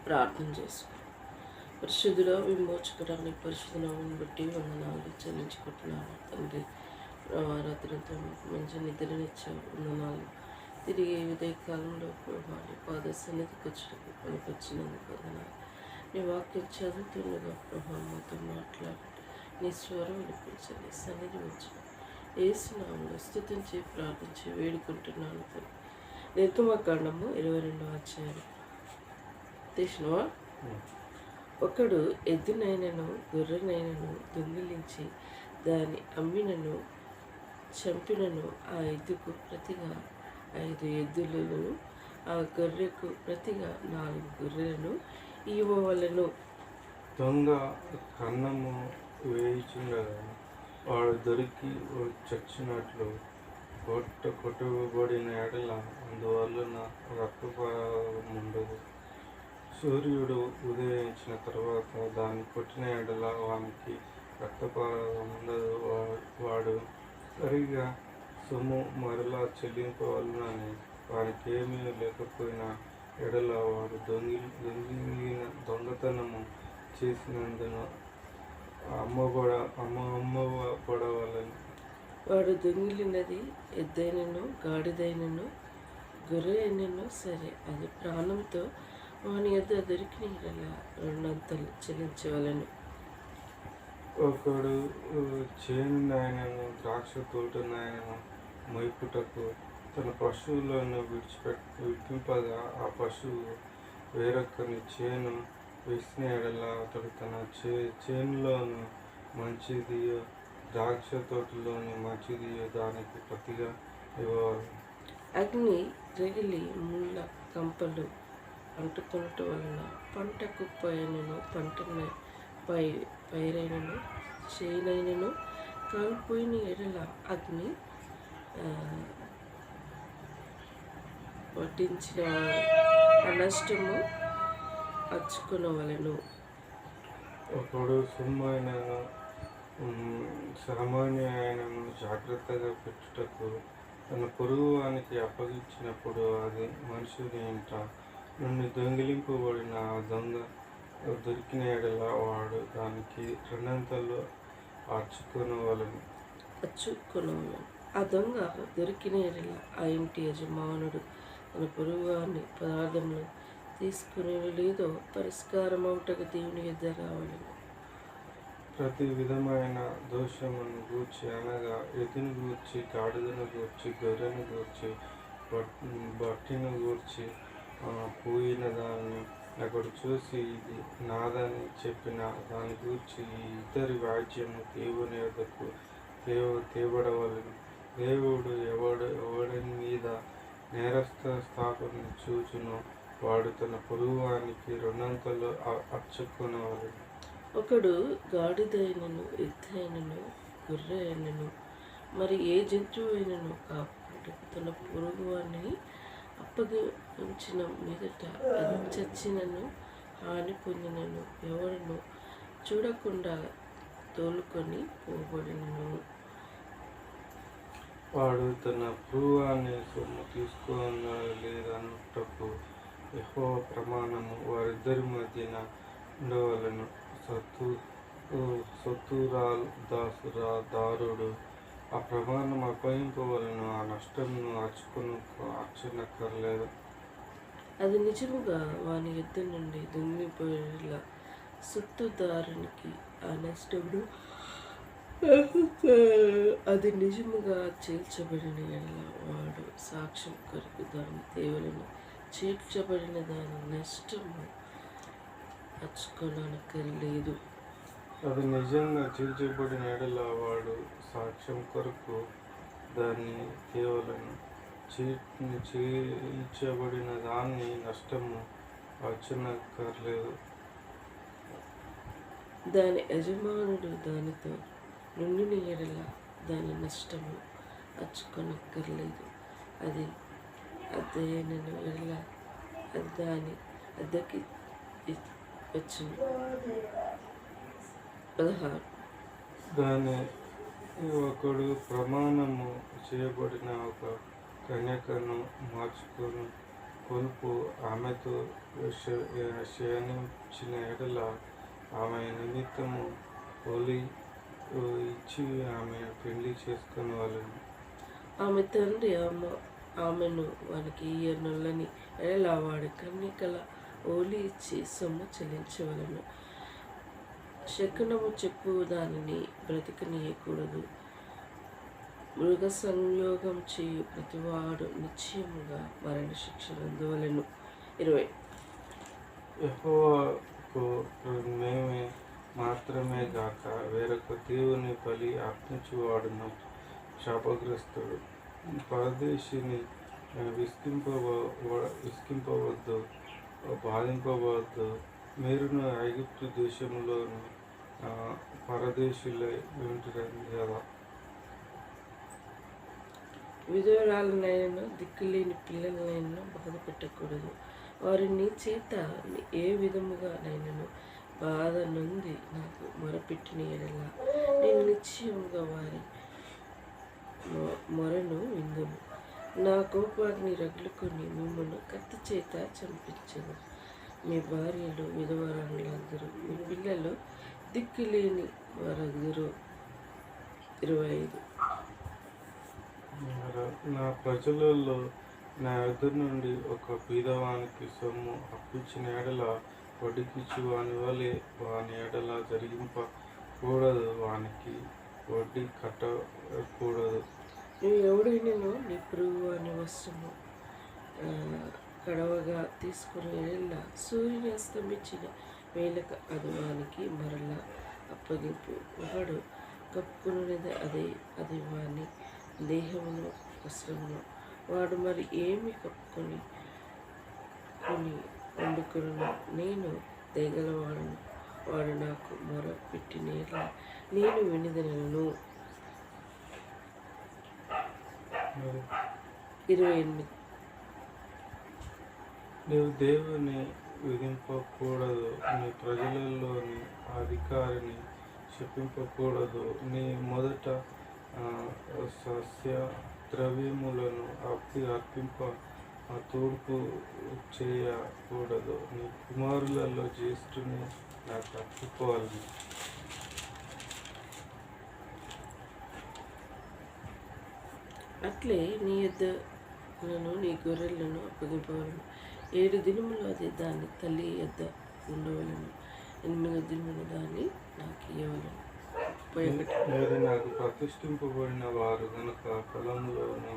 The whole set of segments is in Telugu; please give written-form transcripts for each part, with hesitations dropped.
ప్రార్థన చేసుకుని పరిశుద్ధుడ విమోచకరాన్ని పరిశుద్ధనామని బట్టి వందనాలు చెల్లించుకుంటున్నాను తండ్రి. రాత్రంతా మంచి నిద్రనిచ్చావు, వందనాలు. తిరిగి ఉదయ కాలంలో ప్రభావి పాద సన్నిధికి వచ్చినప్పుడు పనికొచ్చినందుకు వందనాలు. నీ వాక్యం చదువుతుండగా ప్రభావంతో మాట్లాడి నీ స్వరం వినిపించండి. సన్నిధి ఉంచు ఏసునామములో స్తుతించి ప్రార్థించి వేడుకుంటున్నాను తండ్రి. నిర్గమకాండము 22వ అధ్యాయం. తీసినవా? ఒకడు ఎద్దునైనను గొర్రెనైనను దొంగిలించి దాని అమ్మినను చంపినను ఆ ఎద్దుకు ప్రతిగా 5 ఎద్దులను ఆ గొర్రెకు ప్రతిగా 4 గొర్రెలను ఇవ్వవలెను. దొంగ కన్నము వేయుచుండగా వాడు దొరికి చచ్చినట్లు కొట్టబడిన ఎడల అందువలన రక్తపాతముండదు. సూర్యుడు ఉదయించిన తర్వాత దాన్ని కొట్టిన ఎడల వానికి రక్తపాతం ఉండదు. వాడు సరిగా సొమ్ము మరలా చెల్లింపవలనని వానికి ఏమీ లేకపోయినా ఎడల వాడు దొంగతనము చేసినందున అమ్మబడవలని. వాడు దొంగిలినది ఎద్దైనను గాడిదైనను గొర్రె అయినను సరే, అది ప్రాణంతో వాని యొద్ద దొరికిన ఎడల 2 అంతలు చెల్లించవలను. ఒకడు చేనునైనను ద్రాక్ష తోటనైనను మొయ్పుటకు తన పశువులను విడిపింపగా ఆ పశువు వేరొకని చేను వేసిన ఎడల అతడు తన చేనులోను మంచిదియో ద్రాక్ష తోటలోని మంచిదియో దానికి ప్రతిగా ఇవ్వాలి. అగ్ని రగిలి ముళ్ళ కంపలు అంటుకొనటం వలన పంట కుప్పైనను పైరైనను చేనైనను కాలిపోయిన ఎడల అగ్ని వడ్డించిన ఆ నష్టము అచ్చుకొనవలెను. ఒకడు సొమ్మైనను సామాన్యమైనను జాగ్రత్తగా పెట్టుటకు తన పొరుగువానికి అప్పగించినప్పుడు అది మనుషుని ఇంట నుండి దొంగిలింపబడిన ఆ దొంగ దొరికిన ఎడల వాడు దానికి 2 అంతలు అచ్చుకొనవలెను. ఆ దొంగ దొరికిన ఎడల ఆ ఇంటి యజమానుడు తన పొరుగువాని పదార్థములు తీసుకుని లేదో పరిష్కారం అవుటకు దేవుని యొద్ద రావాలను. ప్రతి విధమైన దోషమును గూర్చి అనగా ఎద్దును గూర్చి, గాడిదను గూర్చి, గొర్రెను గూర్చి, బట్టిని గూర్చి పోయిన దాన్ని ఒకడు చూసి ఇది నాదని చెప్పిన దాని గూర్చి ఈ ఇద్దరి వ్యాజ్యము దేవుని యొద్దకు తేబడవలెను. దేవుడు ఎవడి మీద నేరస్థ స్థాపన చూచునో వాడు తన పొరుగువానికి 2 అంతలు అచ్చుకొనవలెను. ఒకడు గాడిదైనను ఎద్దైనను గొర్రె అయినను మరి ఏ జంతువు అయినను కాపాడుటకు తన పొరుగువాని అప్పగించిన మీదట అది చచ్చినను హాని పొందినను ఎవరిను చూడకుండా తోలుకొని పోబడినను. వాడు తన పొరుగువాని సొమ్ము తీసుకోలేదనుటకు యెహోవా ప్రమాణము వారిద్దరి మధ్యన ఉండవలెను. సొత్తుదారుడు ఆ ప్రమాణం అప్పగింపవలను. ఆ నష్టమును అర్చనక్కర్లేదు. అది నిజముగా వాని యుద్ధ నుండి దొంగిపోయేల సొత్తుదారునికి ఆ నష్టమును అది నిజముగా చేర్చబడిన ఎడల వాడు సాక్ష్యం కొరకు దాని తేవలను. చేర్చబడిన దాని నష్టము అచ్చుకోనక్కర్లేదు. అది నిజంగా చేర్చబడిన ఎడల వాడు సాక్ష్యం కొరకు దాన్ని తేవలను. చీల్చబడిన దాన్ని నష్టము అర్చనక్కర్లేదు. దాని యజమానుడు దానితో నుండిన ఎడల దాని నష్టము అచ్చుకొనక్కర్లేదు. అది అద్దెన ఎడల అది దాని అద్దెకి వచ్చును. 16 దాని ఒకడు ప్రమాణము చేయబడిన ఒక కన్యకను కొలుపు ఆమెతో శయనించిన ఎడల ఆమె నిమిత్తము ఒలి ఇచ్చి ఆమె పెళ్లి చేసుకుని వాళ్ళని. ఆమె తండ్రి ఆమెను వానికి ఇయ్యనులని ఎలా వాడి కన్నికల ఓలి ఇచ్చి సొమ్ము చెల్లించవలను. శకునము చెప్పు దానిని బ్రతికనీయకూడదు. మృగ సంయోగం చేయు ప్రతివాడు నిశ్చయముగా మరణ శిక్ష అందువలెను. 20. యెహోవాకు మేమే మాత్రమే గాక వేరొక దేవుని బలి అర్పించువాడును శాపగ్రస్తుడు. పరదేశిని విసిగింపవద్దు, బాధింపవద్దు. మీరును ఐగుప్తు దేశంలోను పరదేశులై ఉంటున్నారు కదా. విధవరాలనైనా దిక్కులేని పిల్లలనైనా బాధ పెట్టకూడదు. వారిని చేత ఏ విధముగానైనా బాధ నుండి నాకు మొరపెట్టిన ఎడల నేను నిశ్చయముగా వారి మొరను విందును. నా కోపాగ్ని రగులుకొని మిమ్మల్ని కత్తి చేత చంపించదు. మీ భార్యలు విధవరాలులందరూ, మీ పిల్లలు దిక్కులేని వారందరూ. 25. నా ప్రజలలో నా ఎదురు నుండి ఒక బీదవానికి సొమ్ము అప్పించిన ఎడల వడ్డీకిచ్చు వాని వలె వాని ఎడల జరిగింపకూడదు, వానికి వడ్డీ కట్టకూడదు. నువ్వు ఎవడైనా నీ పొరుగు వాని వస్త్రము కడవగా తీసుకుని ఎడల సూర్యుని అస్తమించిన వేళక అది వానికి మరలా అప్పగింపు. ఒకడు కప్పుకునేది అది వాని దేహమును వస్త్రమును. వాడు మరి ఏమి కప్పుకొని వండుకును. నేను తేగలవాడను. వాడు నాకు మొర పెట్టినేలా నేను వినిదనను. 28. నీవు దేవుని విధింపకూడదు, నీ ప్రజలలోని అధికారిని శపింపకూడదు. నీ మొదట సస్య ద్రవ్యములను అర్పింప తూర్పు చేయకూడదు. నీ కుమారులలో జ్యేష్ఠుని నాకు అప్పుకోవాలి. అట్లే నీ యొద్దను నీ గొర్రెలను అప్పగింపవలను. 7 దినములు అది దాని తల్లి యొద్ద ఉండవలను. 8వ దినమున దాన్ని నాకు ఇవ్వవలను. మీరు నాకు ప్రతిష్ఠింపబడిన వారు కనుక పొలంలోను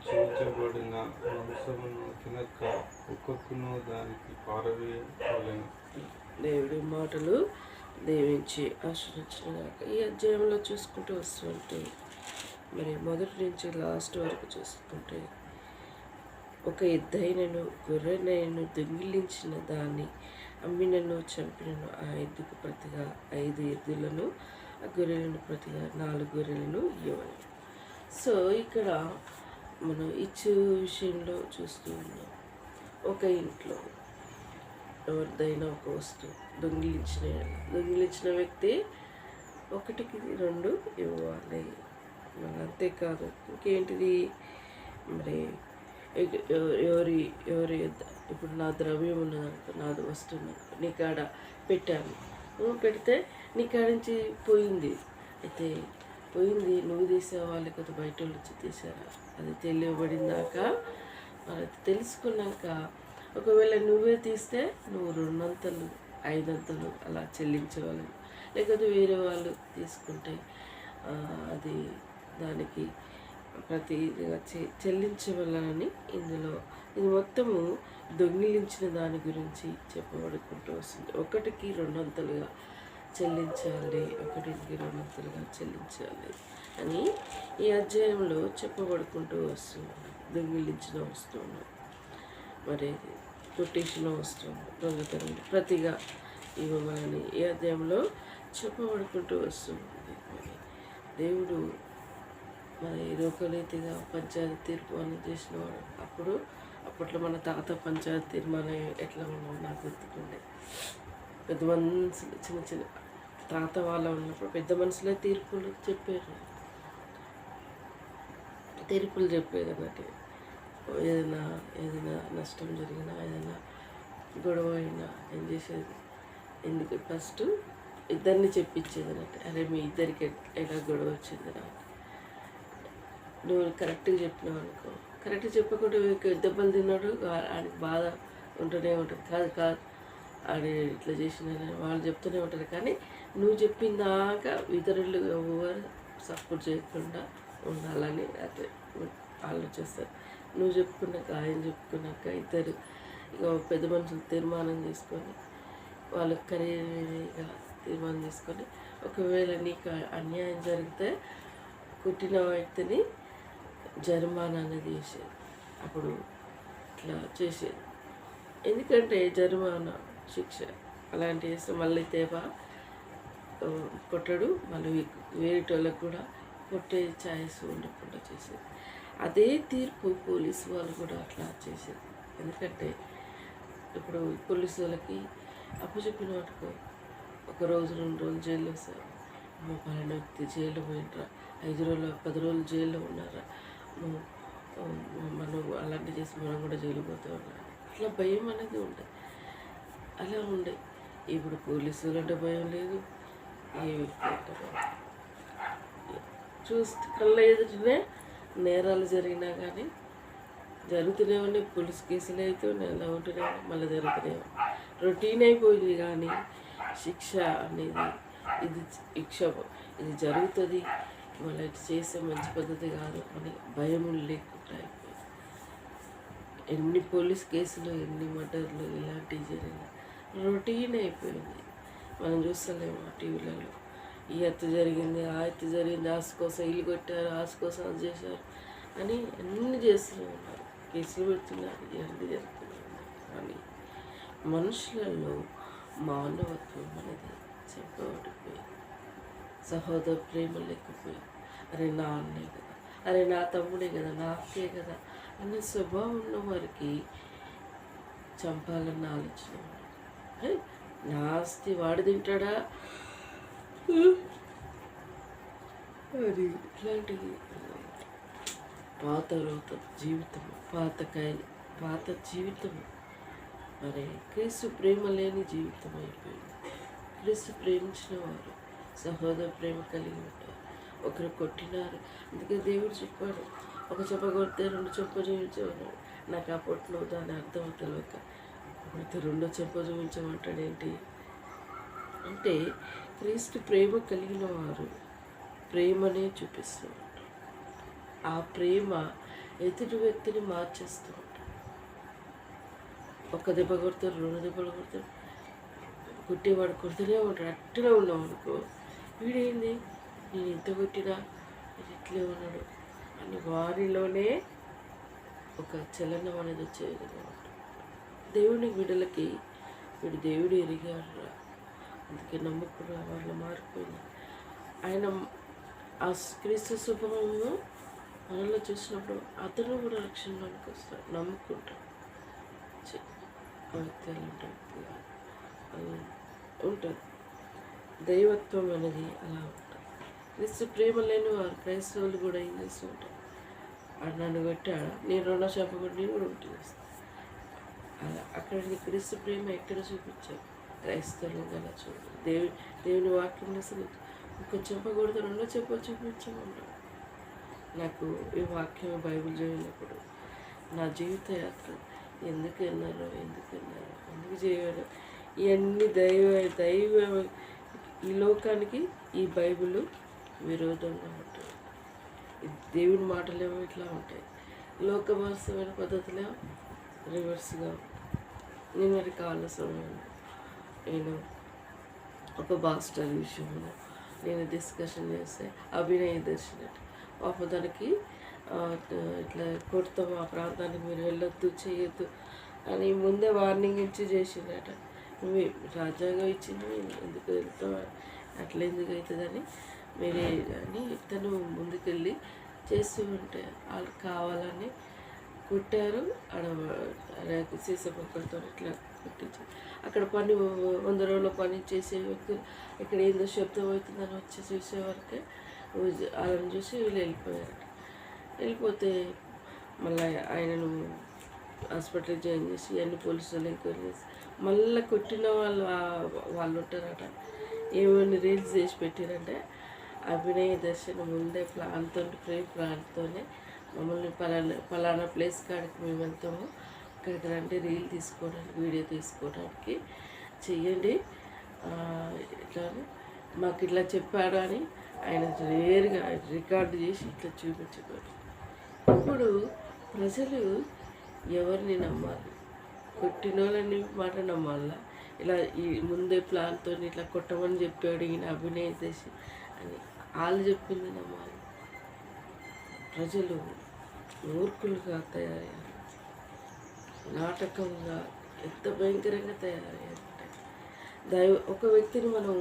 చేర్చబడిన వంశమును తినక కుక్కకును దానికి పారవేయవలెను. దేవుడి మాటలు దీవించి ఆశ్రయించినగాక. ఈ అధ్యాయంలో చూసుకుంటూ వస్తుంటే మరి మొదటి నుంచి లాస్ట్ వరకు చూసుకుంటే ఒక ఎద్దైనను గొర్రెనైను దొంగిలించిన దాన్ని అమ్మినను చంపినను ఆ ఎద్దుకు ప్రతిగా 5 ఎద్దులను, ఆ గొర్రెలను ప్రతిగా 4 గొర్రెలను ఇవ్వాలి. సో ఇక్కడ మనం ఇచ్చే విషయంలో చూస్తూ ఉన్నాం. ఒక ఇంట్లో ఎవరిదైనా ఒక వస్తువు దొంగిలించిన వ్యక్తి 1కి 2 ఇవ్వాలి. మరి అంతేకాదు ఇంకేంటిది మరి ఎవరి ఇప్పుడు నా ద్రవ్యం ఉన్నదనుకో, నాది వస్తున్నది నీ కాడ పెట్టాను, పెడితే నీ కాడ నుంచి పోయింది. అయితే పోయింది నువ్వు తీసావా లేకపోతే బయట వాళ్ళు వచ్చి తీసారా అది తెలియబడిందాక మరి తెలుసుకున్నాక ఒకవేళ నువ్వే తీస్తే నువ్వు 2 అంతలు 5 అంతలు అలా చెల్లించగలవు. లేకపోతే వేరే వాళ్ళు తీసుకుంటే అది దానికి ప్రతిగా చెల్లించవలనని ఇందులో ఇది మొత్తము దొంగిలించిన దాని గురించి చెప్పబడుకుంటూ వస్తుంది. 1కి 2 అంతలుగా చెల్లించాలి, 1కి 2 అంతలుగా చెల్లించాలి అని ఈ అధ్యాయంలో చెప్పబడుకుంటూ వస్తుంది. దొంగిలించిన వస్తువును మరి కొట్టేసిన వస్తువును దొంగతనం ప్రతిగా ఇవ్వమని ఈ అధ్యాయంలో చెప్పబడుకుంటూ వస్తుంది. మరి దేవుడు మరి లోకరీతిగా పంచాయతీ తీర్మానం చేసినవాడు. అప్పట్లో మన తాత పంచాయతీ తీర్మానం ఎట్లా ఉన్నావు నాకు గుర్తుకుండే. పెద్ద మనుషులు చిన్న తాత వాళ్ళ ఉన్నప్పుడు పెద్ద మనుషులే తీర్పులు చెప్పేది అన్నట్టు. ఏదైనా ఏదైనా నష్టం జరిగినా ఏదైనా గొడవ అయినా ఏం చేసేది, ఎందుకు ఫస్ట్ ఇద్దరిని చెప్పించేది అన్నట్టు. అరే మీ ఇద్దరికి ఎలా గొడవ వచ్చింది నాకు, నువ్వు కరెక్ట్గా చెప్పినావు అనుకో, కరెక్ట్గా చెప్పకుండా దెబ్బలు తిన్నాడు ఆయనకి బాధ ఉంటూనే ఉంటుంది. కాదు కాదు ఆడు ఇట్లా చేసినారని వాళ్ళు చెప్తూనే ఉంటారు. కానీ నువ్వు చెప్పిన దాకా ఇతరులు ఎవరు సపోర్ట్ చేయకుండా ఉండాలని అట్లా ఆలోచిస్తారు. నువ్వు చెప్పుకున్నాక ఆయన చెప్పుకున్నాక ఇద్దరు ఇక పెద్ద మనుషులు తీర్మానం చేసుకొని వాళ్ళకి ఖరీదుగా తీర్మానం చేసుకొని ఒకవేళ నీకు అన్యాయం జరిగితే కుట్టిన వ్యక్తిని జరిమానా అనేది చేసేది. అప్పుడు ఇట్లా చేసేది. ఎందుకంటే జరిమానా శిక్ష అలాంటి చేస్తే మళ్ళీ తేప కొట్టడు, మళ్ళీ వేరేటోళ్ళకు కూడా కొట్టే ఛాయిస్ ఉండకుండా చేసేది. అదే తీర్పు పోలీసు వాళ్ళు కూడా అట్లా చేసేది. ఎందుకంటే ఇప్పుడు పోలీసు వాళ్ళకి అప్పచెప్పిన వాటికి ఒక రోజు 2 రోజులు జైల్లో వస్తారు. పలానా వ్యక్తి జైల్లో పోయినరా, 5 రోజులు 10 రోజులు జైల్లో ఉన్నారా, మనం అలాంటివి చేసి మనం కూడా జైలు పోతూ ఉన్నాం. అట్లా భయం అనేది ఉంటుంది. అలా ఉండే. ఇప్పుడు పోలీసులు అంటే భయం లేదు, ఏ వ్యక్తి అంటే భయం. చూస్తే కళ్ళ ఎదుటనే నేరాలు జరిగినా కానీ జరుగుతూనే ఉన్నాయి. పోలీస్ కేసులు అయితే ఎలా ఉంటూనే ఉన్నాయి, మళ్ళీ జరుగుతూనే ఉన్నాయి. రొటీన్ అయిపోయింది. కానీ శిక్ష అనేది ఇది జరుగుతుంది, మళ్ళీ ఇటు చేస్తే మంచి పద్ధతి కాదు అని భయం లేకుండా అయిపోయింది. ఎన్ని పోలీస్ కేసులు, ఎన్ని మర్డర్లు ఇలాంటివి జరిగినా రొటీన్ అయిపోయింది. మనం చూస్తలేము టీవీలలో ఈ హత్య జరిగింది, ఆ హత్య జరిగింది, ఆశ కోసం ఇల్లు కొట్టారు, ఆశ కోసం అది చేశారు అని అన్నీ చేస్తూనే ఉన్నారు, కేసులు పెడుతున్నారు, ఇవన్నీ జరుగుతూనే ఉన్నాయి. కానీ మనుషులలో మానవత్వం అనేది చెప్పబడిపోయింది. సహోదర ప్రేమ లేకపోయింది. అరే నా అన్నే కదా, అరే నా తమ్ముడే కదా, నా అక్కే కదా అనే స్వభావం ఉన్న వారికి చంపాలన్న ఆలోచన ఉండదు. నా ఆస్తి వాడు తింటాడా అది ఇట్లాంటివి. పాత జీవితం, పాత జీవితం మరి క్రీస్తు ప్రేమ లేని జీవితం అయిపోయింది. క్రీస్తు ప్రేమించిన వారు సహోదర ప్రేమ కలిగి ఉంటారు. ఒకరు కొట్టినారు, అందుకే దేవుడు చెప్పాడు, ఒక చెప్ప కొడితే 2 చెప్ప చూపించమన్నాడు. నాకు ఆ పొట్లో దాని అర్థం తెలియక కొడితే 2 చెప్ప చూపించమంటాడేంటి అంటే, క్రీస్తు ప్రేమ కలిగిన వారు ప్రేమనే చూపిస్తూ ఉంటారు. ఆ ప్రేమ ఎదుటి వ్యక్తిని మార్చేస్తూ ఉంటారు. ఒక దెబ్బ కొడతారు, 2 దెబ్బలు కొడతారు, కొట్టేవాడు కొడుతూనే ఉంటాడు. అట్టనే ఉన్నాం అనుకో, వీడేంది నేను ఇంత కొట్టినా ఇది ఇట్లే ఉన్నాడు అని వారిలోనే ఒక చలనం అనేది వచ్చే విధంగా ఉంటుంది. దేవుని బిడ్డలకి వీడు దేవుడు ఎరిగాడు, అందుకే నమ్ముకున్న వాళ్ళు మారిపోయింది. ఆయన ఆ క్రీస్తు స్వభావము మనలో చూసినప్పుడు అతను కూడా రక్షణలోనికి వస్తాడు, నమ్ముకుంటాడు. ఉంటుంది దైవత్వం అనేది అలా ఉంటుంది. క్రీస్తు ప్రేమ లేని వారు క్రైస్తవులు కూడా ఏం చేస్తూ ఉంటారు, అది నన్ను కొట్టాడా నేను 2 చెప్పకుండా నేను కూడా ఒకటి చేస్తాను. అలా అక్కడ క్రీస్తు ప్రేమ ఎక్కడ చూపించారు, క్రైస్తవులు అలా చూడాలి. దేవుని వాక్యంలో అసలు ఒక చెప్పకూడదు 2 చెప్ప చూపించమన్నాడు. నాకు ఈ వాక్యం బైబిల్ చదివినప్పుడు నా జీవిత యాత్ర ఎందుకు విన్నారు, ఎందుకు చేయడం, ఇవన్నీ దైవ ఈ లోకానికి ఈ బైబిల్ విరోధంగా ఉంటుంది. దేవుని మాటలేమో ఇట్లా ఉంటాయి, లోకభాసమైన పద్ధతిలో రివర్స్గా ఉంటాయి. నిన్నటి కాల సమయంలో నేను ఒక మాస్టర్ విషయంలో నేను డిస్కషన్ చేస్తే అభినయ దర్శనం పాప దానికి ఇట్లా కొడతాం, ఆ ప్రాంతానికి మీరు వెళ్ళొద్దు చేయొద్దు అని ముందే వార్నింగ్ ఇచ్చి చేసిండట. నువ్వు రాజ్యాంగం ఇచ్చింది ఎందుకు వెళ్తావు, అట్లా ఎందుకు అవుతుందని మీరే అని తను ముందుకెళ్ళి చేస్తూ ఉంటే వాళ్ళు కావాలని కుట్టారు. సీస మొక్కలతో ఇట్లా కుట్టించారు. అక్కడ 100 రోజుల పని చేసే వ్యక్తులు ఇక్కడ ఏందో శబ్దం అవుతుందని వచ్చి చూసే వరకే వాళ్ళని చూసి వీళ్ళు వెళ్ళిపోయారట. వెళ్ళిపోతే మళ్ళీ ఆయనను హాస్పిటల్ జాయిన్ చేసి అన్ని పోలీసులు ఎంక్వైరీ చేసి మళ్ళీ కొట్టిన వాళ్ళు ఉంటారట. ఏమైనా రీల్స్ చేసి పెట్టారంటే అభినయ దర్శనం ముందే ప్లాన్తోనే మమ్మల్ని పలానా ప్లేస్ కాడికి మేము వెళ్తాము, అక్కడికి రండి రీల్ తీసుకోవడానికి, వీడియో తీసుకోవడానికి చెయ్యండి, ఇట్లా మాకు ఇట్లా చెప్పాడు అని ఆయన రేరుగా రికార్డు చేసి ఇట్లా చూపించుకోండి. ఇప్పుడు ప్రజలు ఎవరిని నమ్మాలి? కొట్టిన వాళ్ళని మాట నమ్మాలా? ఇలా ఈ ముందే ప్లాన్తో ఇట్లా కొట్టమని చెప్పాడు ఈయన అభినయ చేసి అని వాళ్ళు చెప్పింది నమ్మాలి? ప్రజలు మూర్ఖులుగా తయారయ్యారు, నాటకంగా ఎంత భయంకరంగా తయారయ్యారంటే ఒక వ్యక్తిని మనం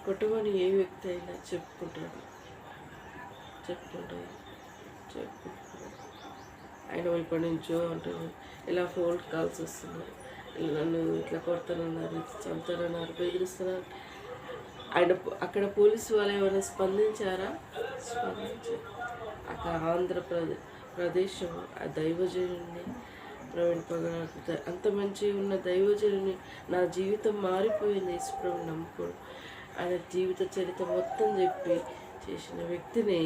కొట్టమని ఏ వ్యక్తి అయినా చెప్పుకుంటాడు. ఆయన ఇప్పటి నుంచో అంటారు, ఇలా ఫోన్ కాల్స్ వస్తున్నాయి, నన్ను ఇట్లా కొడుతున్నారు, చంపుతారన్నారు, బెదిరిస్తున్నారు. ఆయన అక్కడ పోలీసు వాళ్ళు ఏమైనా స్పందించారా? స్పందించారు. అక్కడ ఆంధ్రప్రదేశం ఆ దైవజనుని ప్రవీణ్ పగడాల అంత మంచిగా ఉన్న దైవజనుని నా జీవితం మారిపోయింది యేసుప్రభుని నమ్ముకోడు. ఆయన జీవిత చరిత్ర మొత్తం చెప్పి చేసిన వ్యక్తిని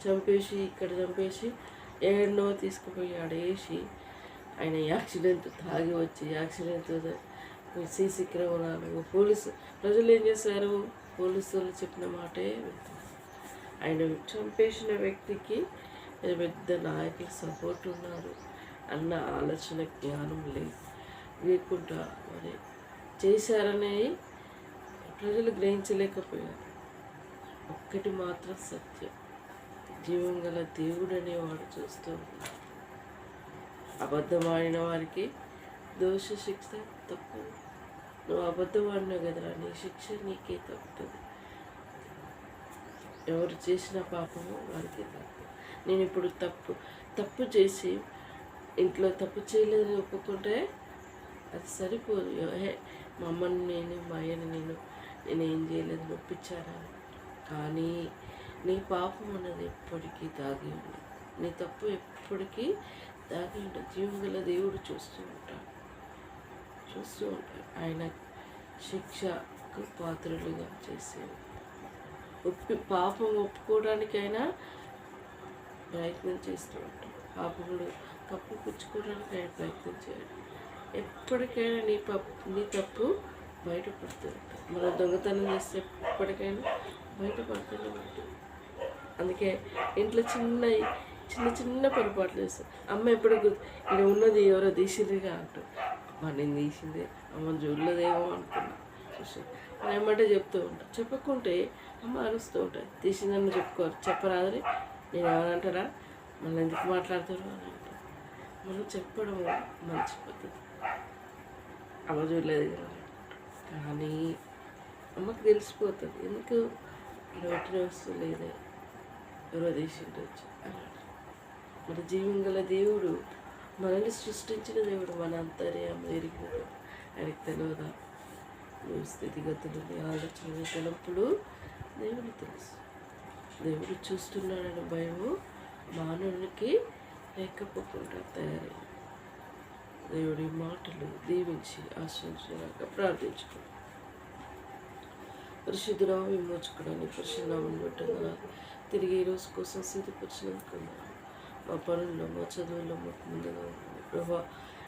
చంపేసి ఇక్కడ చంపేసి ఏడనో తీసుకుపోయి ఆడేసి ఆయన యాక్సిడెంట్ తాగి వచ్చి యాక్సిడెంట్ సీసీ కెమెరాలు ప్రజలు ఏం చేశారు? పోలీసులు చెప్పిన మాటే ఆయన చంపేసిన వ్యక్తికి పెద్ద నాయకులు సపోర్ట్ ఉన్నారు అన్న ఆలోచన జ్ఞానం లేకుండా మరి చేశారని ప్రజలు గ్రహించలేకపోయారు. ఒక్కటి మాత్రం సత్యం, జీవం గల దేవుడు అనేవాడు చూస్తూ ఉన్నాడు. అబద్ధం ఆడిన వారికి దోష శిక్ష తప్పదు. నువ్వు అబద్ధం ఆడినావు కదరా, నీ శిక్ష నీకే తప్పుతుంది. ఎవరు చేసిన పాపము వారికి తప్పు. నేను ఇప్పుడు తప్పు చేసి ఇంట్లో తప్పు చేయలేదని ఒప్పుకుంటే అది సరిపోదు. మా అమ్మని నేను మా అయ్యని నేనేం చేయలేదు ఒప్పించారా? కానీ నీ పాపం అన్నది ఎప్పటికీ దాగి ఉంది, నీ తప్పు ఎప్పటికీ దాగి ఉంటుంది. జీవం గల దేవుడు చూస్తూ ఉంటాడు. ఆయన శిక్షకు పాత్రలుగా చేసేది. పాపం ఒప్పుకోవడానికైనా ప్రయత్నం చేస్తూ ఉంటాడు. పాపములు కప్పుపుచ్చుకోవడానికి ఆయన ప్రయత్నం చేయాలి. ఎప్పటికైనా నీ తప్పు బయటపడుతూ ఉంటుంది. మనం దొంగతనం చేస్తే ఎప్పటికైనా బయటపడుతూనే ఉంటుంది. అందుకే ఇంట్లో చిన్న పొరపాట్లు చేస్తాం. అమ్మ ఎప్పుడు ఇక్కడ ఉన్నది ఎవరో తీసిందిగా అంటారు. నేను తీసింది అమ్మ చూడలేదేమో అనుకున్నా. చూసి మనం ఏమంటే చెప్తూ ఉంటాం. చెప్పకుంటే అమ్మ అరుస్తూ ఉంటుంది. తీసిందని చెప్పుకోరు, చెప్పరాదని నేను ఏమనంటారా, మళ్ళీ ఎందుకు మాట్లాడతారు అని అంటారు. మనం చెప్పడం మంచి పద్ధతి. అమ్మ చూడలేదు కదా కానీ అమ్మకు తెలిసిపోతుంది. ఎందుకు ఇక్కడ పెట్టిన వస్తువు లేదే, ఎవరో తీసిండొచ్చు అని. మరి జీవం గల దేవుడు మనల్ని సృష్టించిన దేవుడు, మన అంతర్యాలు ఎరిగిన దేవుడు. ఆయనకు తెలియదా? నువ్వు స్థితిగతులు, నీ ఆలోచనలు, తలంపులు దేవుడు తెలుసు. దేవుడు చూస్తున్నాడని భయము మానవునికి లేకపోకుండా తయారైంది. దేవుడి మాటలు దీవించి ఆశ్రయించడానికి ప్రార్థించుకోండి. పరిశుద్ధుడా, విమోచకుడని పరిశుద్ధనామని పెట్టిన తిరిగి ఈ రోజు కోసం సిద్ధపరిచినందుకు మా పనుల్లో, మా చదువుల్లో మాకు ముందుగా ఉంటుంది ప్రభా.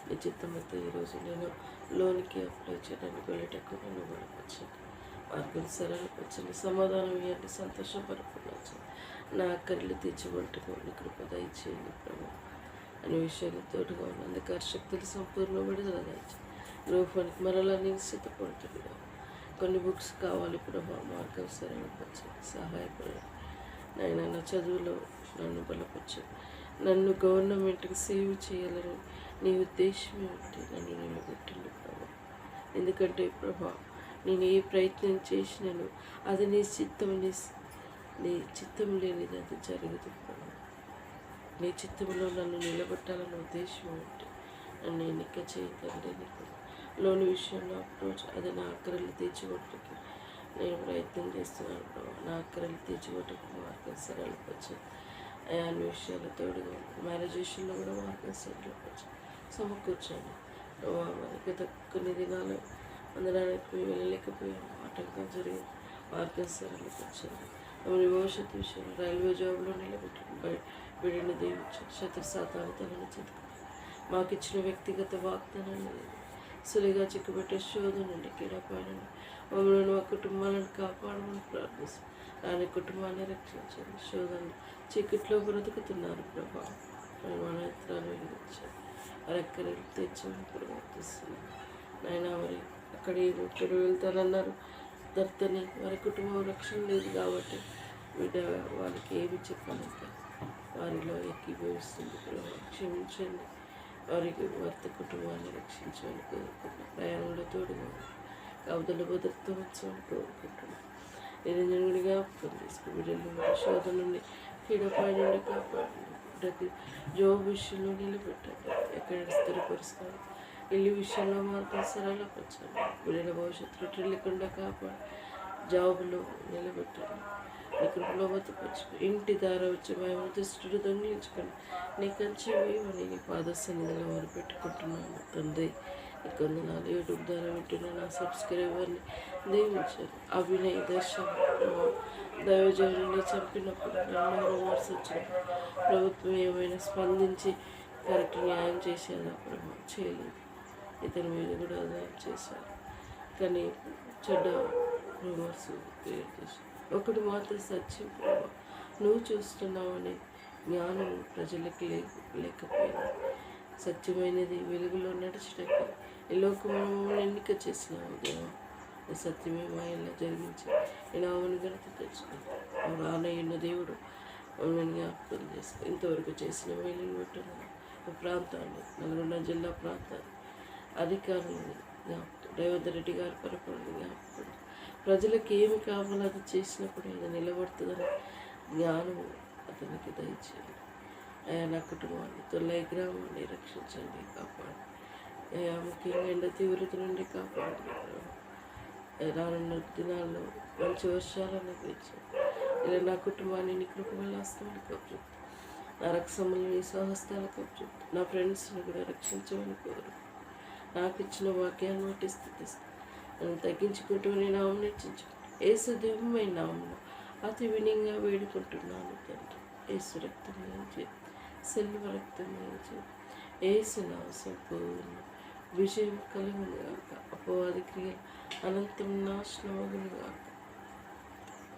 నీ చిత్తమైతే ఈరోజు నేను లోనికి అప్లై చేయడానికి వెళ్ళేటప్పుడు నన్ను బలపరచండి, మార్గం సరళపరచండి, సమాధానం ఇవ్వండి, సంతోషపరచండి. నా అక్కర్లు తీర్చబట్టుకో నీ కృప దయచేయండి ప్రభా. అనే విషయాలు తోడుగా ఉన్న అంధకార శక్తులు సంపూర్ణ విడుదల దాచి రూపానికి మరలా నేను సిద్ధపడుతుంది. కొన్ని బుక్స్ కావాలి ప్రభా, మార్గం సరళపరచండి, సహాయపడండి. నా చదువులో నన్ను బలపరచండి. నన్ను గవర్నమెంట్కి సేవ్ చేయాలని నీ ఉద్దేశం ఏమిటి? నన్ను నిలబెట్టండి ప్రభా. ఎందుకంటే ప్రభా, నేను ఏ ప్రయత్నం చేసినాను అది నీ చిత్తం లేనిది అది జరగదు ప్రభా. నీ చిత్తంలో నన్ను నిలబెట్టాలన్న ఉద్దేశం ఏమిటి? నన్ను ఎన్నిక చేయతండి. నీకు లోని విషయంలో అప్రోచ్ అది నా అక్కరలు తీర్చికొట్టకి నేను ప్రయత్నం చేస్తున్నాను ప్రభా. నా అక్కరలు తీర్చికొట్టకు మార్గం సరళపరచండి. అయ్యా అన్ని విషయాలు తోడుగా మ్యారేజ్ విషయంలో కూడా మార్గం సెటిల్ సమకూర్చండి. మరి గత కొన్ని దినాలు అందడానికి వెళ్ళలేకపోయాము, ఆటంకం జరిగింది, మార్గం సరళపరచండి. మరి భవిష్యత్తు విషయంలో రైల్వే జాబ్లో నిలబెట్టండి, బిడ్డను దీవించండి. శత్రు సాతాను తలను చెతుకు మాకు ఇచ్చిన వ్యక్తిగత వాగ్దానాన్ని సులువుగా చిక్కుపెట్టే శోధ నుండి కీడపాయనండి. మమ్మల్ని మా కుటుంబాలను కాపాడమని ప్రార్థిస్తాం. దాని కుటుంబాన్ని రక్షించండి. శోధన చీకట్లో బ్రతుకుతున్నారు ప్రభా, మన ఇతరాలు వెలిగించండి. రెక్కలు తెచ్చమని ప్రార్థిస్తున్నాం నాయన. మరి ఇక్కడ వెళ్తానన్నారు భర్తని, వారి కుటుంబం రక్షణ లేదు కాబట్టి బిడ్డ వాళ్ళకి ఏమి చెప్పాలంట వారిలో ఎక్కిపోయిస్తుంది ప్రభా, క్షమించండి. వారికి భర్త కుటుంబాన్ని రక్షించాలని కోరుకుంటున్నాం. ప్రయాణంలో తోడుగా కాపుదల భద్రత వచ్చామని కోరుకుంటున్నాం. నిరంజనుడి జ్ఞాపకం తీసుకుని బిడ్డలు శోధన నుండి కీడపాయ నుండి కాపాడండి. బిడ్డకి జోబు విషయంలో నిలబెట్టండి, ఎక్కడ స్థిరపరుస్తారు. ఇల్లు విషయంలో మార్గం సరళపరచండి. బిడ్డల భవిష్యత్తులో వెళ్ళకుండా కాపాడు, జాబులో నిలబెట్టండి. నీ కృపలో బతుపరచుకో. ఇంటి ద్వారా వచ్చే మేము దుష్టుడు దొంగిలించుకోండి. నీ కంచె వేయమని నీ పాద సన్నిధిలో వారు పెట్టుకుంటున్నాను తండ్రి. నీ కొందనాలు యూట్యూబ్ ద్వారా వింటున్న నా సబ్స్క్రైబర్ని దీవించాను. అభినయ్ దర్శనం దైవజనుడిని చంపినప్పుడు ఎన్నో రూమర్స్ వచ్చినప్పుడు ప్రభుత్వం ఏమైనా స్పందించి కరెక్ట్ న్యాయం చేసేదా ప్రభావం చేయలేదు. ఇతని మీద కూడా ఆదాయం చేశారు, కానీ చెడ్డ రూమర్స్ క్రియేట్ చేశారు. ఒకటి మాత్రం సత్యం ప్రభావ, నువ్వు చూస్తున్నావనే జ్ఞానం ప్రజలకి లేకపోయింది. సత్యమైనది వెలుగులో నడిచినట్టు ఈ లోకము ఎన్నిక చేసినావు దేవా. సత్యమే మాయల్లో జరిగించి నేను ఆమెను గణత తెచ్చుకుంటాను. రానయ్యున్న దేవుడు ఆమెను జ్ఞాపకం చేసుకో. ఇంతవరకు చేసిన మేలుని పెట్టున్నాను. ప్రాంతాన్ని నల్గొండ జిల్లా ప్రాంతాన్ని అధికారులని జ్ఞాపకం, రేవంత్ రెడ్డి గారి పరిపాలన జ్ఞాపకం. ప్రజలకు ఏమి కావాలో అది చేసినప్పుడు అది నిలబడుతుందని జ్ఞానము అతనికి దయచేయండి. అయ్యా నా కుటుంబాన్ని తొలై గ్రామాన్ని రక్షించండి, కాపాడు. అయ్యా ముఖ్యంగా ఎండ తీవ్రత నుండి కాపాడండి. రానున్న దినాల్లో మంచి వర్షాలను పెంచండి. ఇలా నా కుటుంబాన్ని నీ కృపగల హస్తాన్ని కప్పుచెప్తాను. నా రక్షములు నీ స్వహస్తాలు కప్పుచెప్తాను. నా ఫ్రెండ్స్ని కూడా రక్షించమని కోరు. నాకు ఇచ్చిన వాక్యాన్ని బట్టి స్థితిస్తాను. నన్ను తగ్గించుకుంటూ నీ నామం హెచ్చించుకుంటాను. ఏసు దివ్యమైన నామంలో అతి వినయంగా వేడుకుంటున్నాను తండ్రి. ఏసు రక్తం నుంచి సెల్వ రక్తం నుంచి ఏసు నా సంపూర్ణ విజయం కలుగును గాక. అపవాది క్రియలు అనంతం నాశనమగును గాక.